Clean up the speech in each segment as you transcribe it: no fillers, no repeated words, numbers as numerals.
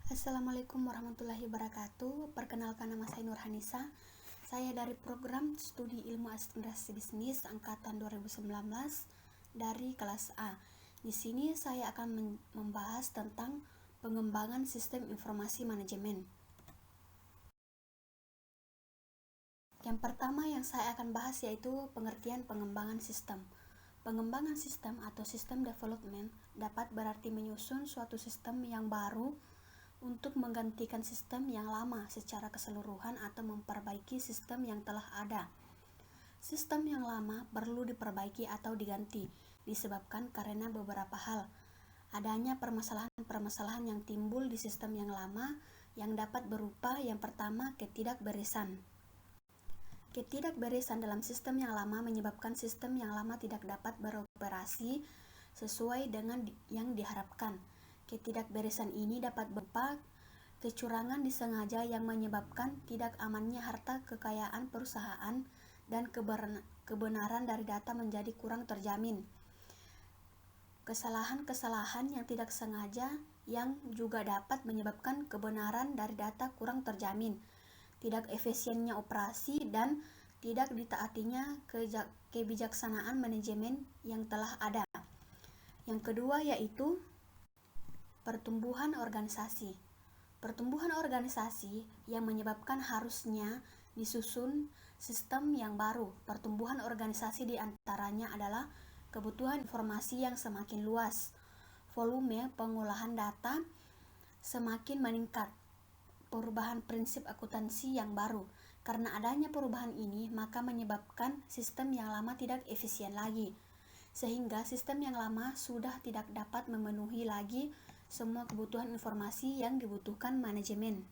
Assalamualaikum warahmatullahi wabarakatuh. Perkenalkan, nama saya Nurhanisa. Saya dari program studi ilmu administrasi bisnis angkatan 2019 dari kelas A. Di sini saya akan membahas tentang pengembangan sistem informasi manajemen. Yang pertama yang saya akan bahas yaitu pengertian pengembangan sistem. Pengembangan sistem atau sistem development dapat berarti menyusun suatu sistem yang baru untuk menggantikan sistem yang lama secara keseluruhan atau memperbaiki sistem yang telah ada. Sistem yang lama perlu diperbaiki atau diganti disebabkan karena beberapa hal. Adanya permasalahan-permasalahan yang timbul di sistem yang lama yang dapat berupa yang pertama ketidakberesan. Ketidakberesan dalam sistem yang lama menyebabkan sistem yang lama tidak dapat beroperasi sesuai dengan yang diharapkan. Ketidakberesan ini dapat berupa kecurangan disengaja yang menyebabkan tidak amannya harta kekayaan perusahaan dan kebenaran dari data menjadi kurang terjamin. Kesalahan-kesalahan yang tidak sengaja yang juga dapat menyebabkan kebenaran dari data kurang terjamin, tidak efisiennya operasi, dan tidak ditaatinya kebijaksanaan manajemen yang telah ada. Yang kedua yaitu pertumbuhan organisasi. Pertumbuhan organisasi yang menyebabkan harusnya disusun sistem yang baru. Pertumbuhan organisasi diantaranya adalah kebutuhan informasi yang semakin luas, volume pengolahan data semakin meningkat, perubahan prinsip akuntansi yang baru. Karena adanya perubahan ini, maka menyebabkan sistem yang lama tidak efisien lagi, sehingga sistem yang lama sudah tidak dapat memenuhi lagi semua kebutuhan informasi yang dibutuhkan manajemen.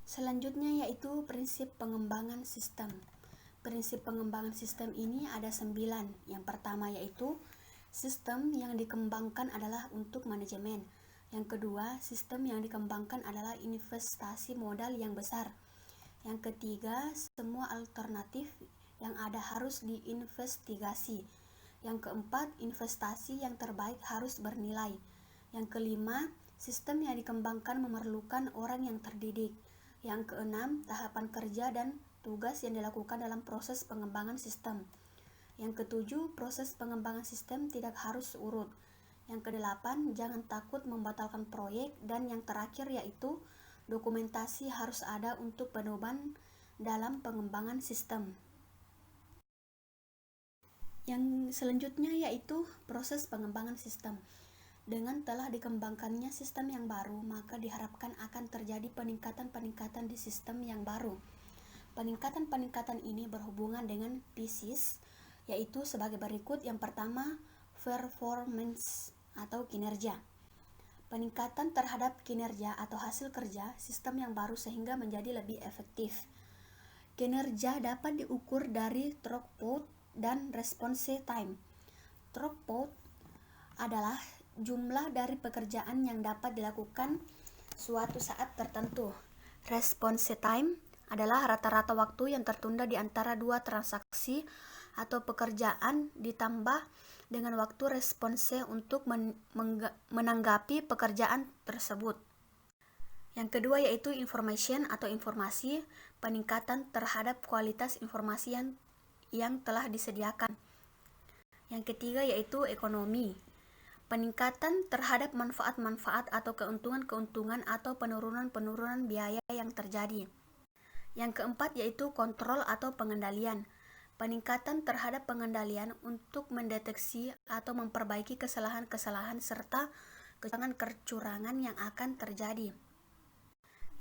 Selanjutnya yaitu prinsip pengembangan sistem. Prinsip pengembangan sistem ini ada 9. Yang pertama yaitu sistem yang dikembangkan adalah untuk manajemen. Yang kedua, sistem yang dikembangkan adalah investasi modal yang besar. Yang ketiga, semua alternatif yang ada harus diinvestigasi. Yang keempat, investasi yang terbaik harus bernilai. Yang kelima, sistem yang dikembangkan memerlukan orang yang terdidik. Yang keenam, tahapan kerja dan tugas yang dilakukan dalam proses pengembangan sistem. Yang ketujuh, proses pengembangan sistem tidak harus urut. Yang kedelapan, jangan takut membatalkan proyek. Dan yang terakhir yaitu dokumentasi harus ada untuk pedoman dalam pengembangan sistem. Yang selanjutnya yaitu proses pengembangan sistem. Dengan telah dikembangkannya sistem yang baru, maka diharapkan akan terjadi peningkatan-peningkatan di sistem yang baru. Peningkatan-peningkatan ini berhubungan dengan PISIS, yaitu sebagai berikut. Yang pertama, performance atau kinerja. Peningkatan terhadap kinerja atau hasil kerja sistem yang baru sehingga menjadi lebih efektif. Kinerja dapat diukur dari throughput dan response time. Throughput adalah jumlah dari pekerjaan yang dapat dilakukan suatu saat tertentu. Response time adalah rata-rata waktu yang tertunda di antara dua transaksi atau pekerjaan ditambah dengan waktu response untuk menanggapi pekerjaan tersebut. Yang kedua yaitu information atau informasi, peningkatan terhadap kualitas informasi yang telah disediakan. Yang ketiga yaitu ekonomi, peningkatan terhadap manfaat-manfaat atau keuntungan-keuntungan atau penurunan-penurunan biaya yang terjadi. Yang keempat yaitu kontrol atau pengendalian, peningkatan terhadap pengendalian untuk mendeteksi atau memperbaiki kesalahan-kesalahan serta kecurangan-kecurangan yang akan terjadi.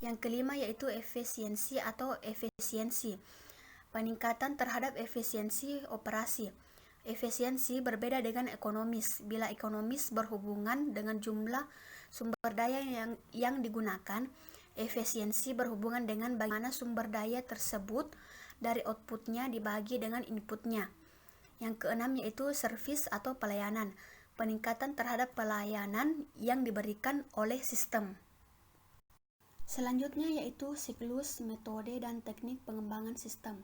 Yang kelima yaitu efisiensi atau efisiensi, peningkatan terhadap efisiensi operasi. Efisiensi berbeda dengan ekonomis. Bila ekonomis berhubungan dengan jumlah sumber daya yang digunakan, efisiensi berhubungan dengan bagaimana sumber daya tersebut dari outputnya dibagi dengan inputnya. Yang keenam yaitu servis atau pelayanan, peningkatan terhadap pelayanan yang diberikan oleh sistem. Selanjutnya yaitu siklus, metode, dan teknik pengembangan sistem.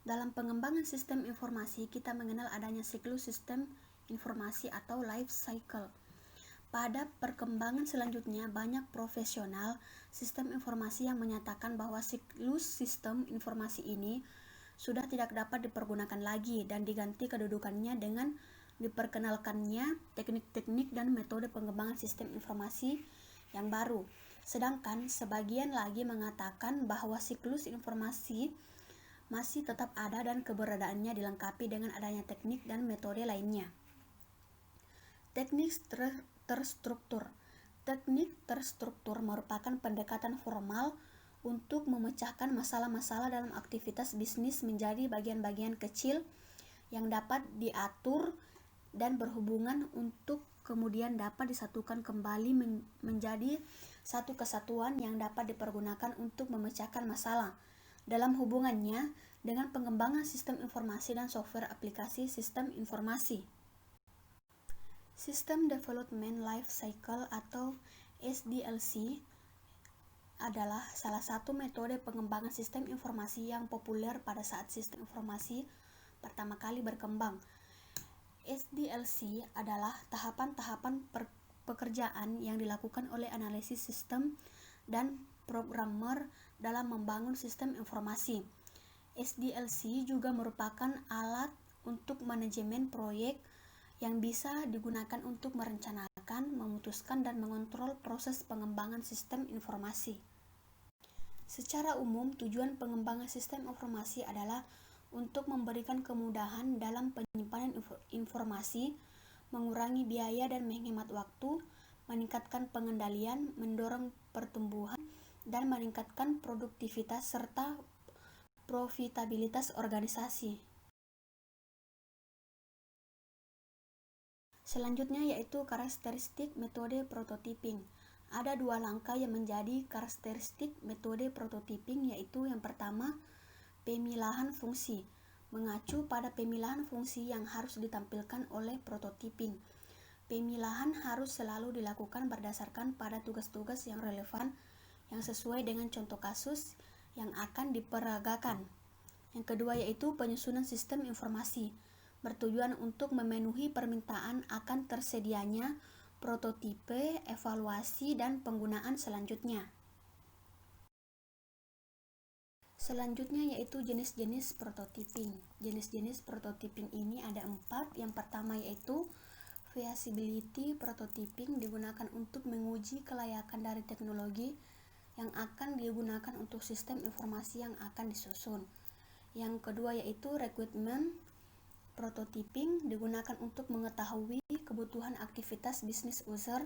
Dalam pengembangan sistem informasi, kita mengenal adanya siklus sistem informasi atau life cycle. Pada perkembangan selanjutnya, banyak profesional sistem informasi yang menyatakan bahwa siklus sistem informasi ini sudah tidak dapat dipergunakan lagi dan diganti kedudukannya dengan diperkenalkannya teknik-teknik dan metode pengembangan sistem informasi yang baru. Sedangkan sebagian lagi mengatakan bahwa siklus informasi masih tetap ada dan keberadaannya dilengkapi dengan adanya teknik dan metode lainnya. Teknik terstruktur. Teknik terstruktur merupakan pendekatan formal untuk memecahkan masalah-masalah dalam aktivitas bisnis menjadi bagian-bagian kecil yang dapat diatur dan berhubungan untuk kemudian dapat disatukan kembali menjadi satu kesatuan yang dapat dipergunakan untuk memecahkan masalah dalam hubungannya dengan pengembangan sistem informasi dan software aplikasi sistem informasi. System Development Life Cycle atau SDLC adalah salah satu metode pengembangan sistem informasi yang populer pada saat sistem informasi pertama kali berkembang. SDLC adalah tahapan-tahapan pekerjaan yang dilakukan oleh analisis sistem dan programmer dalam membangun sistem informasi. SDLC juga merupakan alat untuk manajemen proyek yang bisa digunakan untuk merencanakan, memutuskan, dan mengontrol proses pengembangan sistem informasi. Secara umum, tujuan pengembangan sistem informasi adalah untuk memberikan kemudahan dalam penyimpanan informasi, mengurangi biaya dan menghemat waktu, meningkatkan pengendalian, mendorong pertumbuhan, dan meningkatkan produktivitas serta profitabilitas organisasi. Selanjutnya yaitu karakteristik metode prototyping. Ada dua langkah yang menjadi karakteristik metode prototyping, yaitu yang pertama, pemilahan fungsi. Mengacu pada pemilahan fungsi yang harus ditampilkan oleh prototyping. Pemilahan harus selalu dilakukan berdasarkan pada tugas-tugas yang relevan yang sesuai dengan contoh kasus yang akan diperagakan. Yang kedua yaitu penyusunan sistem informasi, bertujuan untuk memenuhi permintaan akan tersedianya prototipe, evaluasi, dan penggunaan selanjutnya. Selanjutnya yaitu jenis-jenis prototyping. Jenis-jenis prototyping ini ada 4. Yang pertama yaitu feasibility prototyping, digunakan untuk menguji kelayakan dari teknologi yang akan digunakan untuk sistem informasi yang akan disusun. Yang kedua yaitu requirement prototyping, digunakan untuk mengetahui kebutuhan aktivitas bisnis user.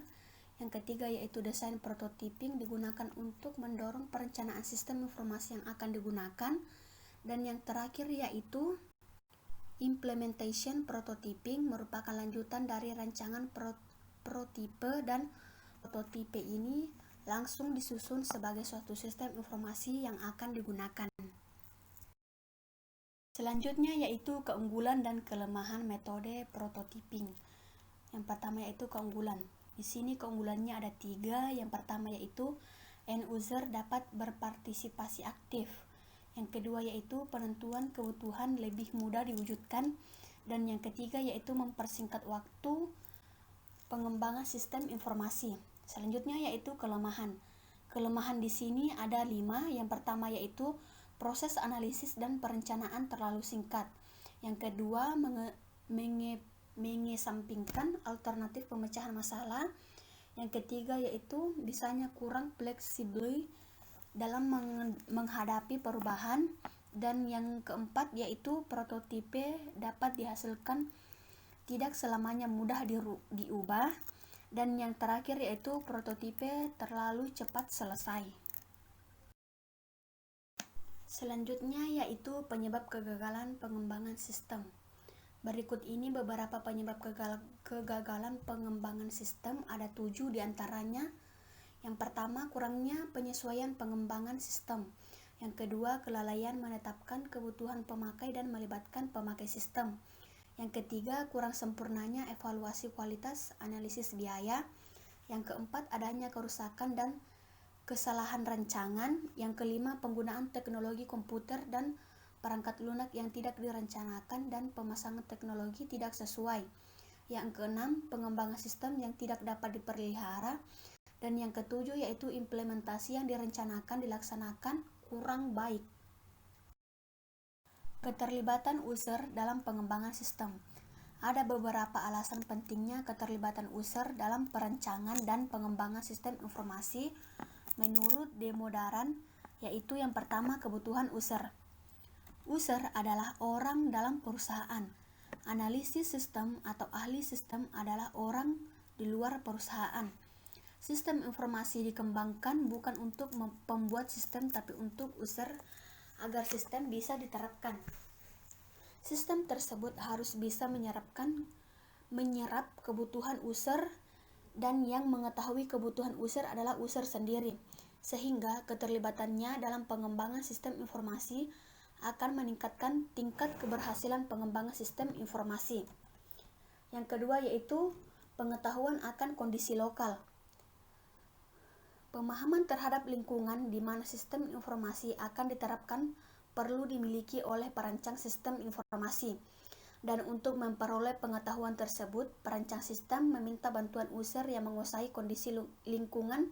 Yang ketiga yaitu desain prototyping, digunakan untuk mendorong perencanaan sistem informasi yang akan digunakan. Dan yang terakhir yaitu implementation prototyping, merupakan lanjutan dari rancangan prototipe, dan prototipe ini langsung disusun sebagai suatu sistem informasi yang akan digunakan. Selanjutnya yaitu keunggulan dan kelemahan metode prototyping. Yang pertama yaitu keunggulan. Di sini keunggulannya ada 3. Yang pertama yaitu end user dapat berpartisipasi aktif. Yang kedua yaitu penentuan kebutuhan lebih mudah diwujudkan. Dan yang ketiga yaitu mempersingkat waktu pengembangan sistem informasi. Selanjutnya yaitu kelemahan. Kelemahan di sini ada 5. Yang pertama yaitu proses analisis dan perencanaan terlalu singkat. Yang kedua, mengesampingkan alternatif pemecahan masalah. Yang ketiga yaitu bisanya kurang fleksibel dalam menghadapi perubahan. Dan yang keempat yaitu prototipe dapat dihasilkan tidak selamanya mudah diubah. Dan yang terakhir yaitu prototipe terlalu cepat selesai. Selanjutnya yaitu penyebab kegagalan pengembangan sistem. Berikut ini beberapa penyebab kegagalan pengembangan sistem, ada 7 diantaranya. Yang pertama, kurangnya penyesuaian pengembangan sistem. Yang kedua, kelalaian menetapkan kebutuhan pemakai dan melibatkan pemakai sistem. Yang ketiga, kurang sempurnanya evaluasi kualitas analisis biaya. Yang keempat, adanya kerusakan dan kesalahan rancangan. Yang kelima, penggunaan teknologi komputer dan perangkat lunak yang tidak direncanakan dan pemasangan teknologi tidak sesuai. Yang keenam, pengembangan sistem yang tidak dapat dipelihara. Dan yang ketujuh yaitu implementasi yang direncanakan dilaksanakan kurang baik. Keterlibatan user dalam pengembangan sistem. Ada beberapa alasan pentingnya keterlibatan user dalam perancangan dan pengembangan sistem informasi menurut Demodaran, yaitu yang pertama, kebutuhan user. User adalah orang dalam perusahaan. Analisis sistem atau ahli sistem adalah orang di luar perusahaan. Sistem informasi dikembangkan bukan untuk pembuat sistem tapi untuk user agar sistem bisa diterapkan. Sistem tersebut harus bisa menyerap kebutuhan user, dan yang mengetahui kebutuhan user adalah user sendiri, sehingga keterlibatannya dalam pengembangan sistem informasi akan meningkatkan tingkat keberhasilan pengembangan sistem informasi. Yang kedua yaitu pengetahuan akan kondisi lokal. Pemahaman terhadap lingkungan di mana sistem informasi akan diterapkan perlu dimiliki oleh perancang sistem informasi. Dan untuk memperoleh pengetahuan tersebut, perancang sistem meminta bantuan user yang menguasai kondisi lingkungan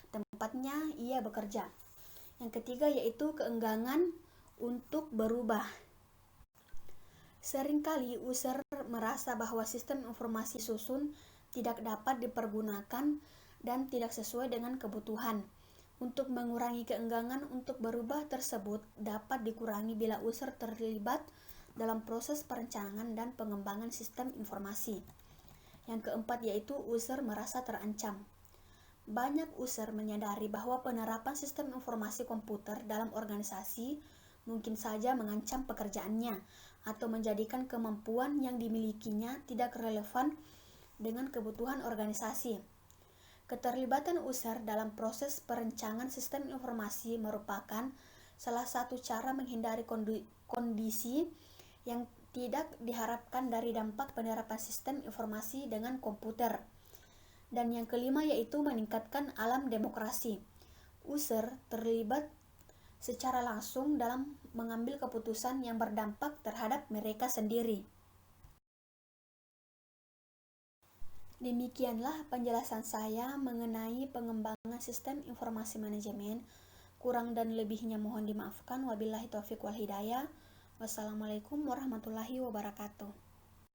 tempatnya ia bekerja. Yang ketiga yaitu keengganan untuk berubah. Seringkali user merasa bahwa sistem informasi susun tidak dapat dipergunakan dan tidak sesuai dengan kebutuhan. Untuk mengurangi keengganan untuk berubah tersebut dapat dikurangi bila user terlibat dalam proses perencanaan dan pengembangan sistem informasi. Yang keempat yaitu user merasa terancam. Banyak user menyadari bahwa penerapan sistem informasi komputer dalam organisasi mungkin saja mengancam pekerjaannya atau menjadikan kemampuan yang dimilikinya tidak relevan dengan kebutuhan organisasi. Keterlibatan user dalam proses perencanaan sistem informasi merupakan salah satu cara menghindari kondisi yang tidak diharapkan dari dampak penerapan sistem informasi dengan komputer. Dan yang kelima yaitu meningkatkan alam demokrasi. User terlibat secara langsung dalam mengambil keputusan yang berdampak terhadap mereka sendiri. Demikianlah penjelasan saya mengenai pengembangan sistem informasi manajemen. Kurang dan lebihnya mohon dimaafkan. Wabillahi taufiq wal hidayah. Wassalamualaikum warahmatullahi wabarakatuh.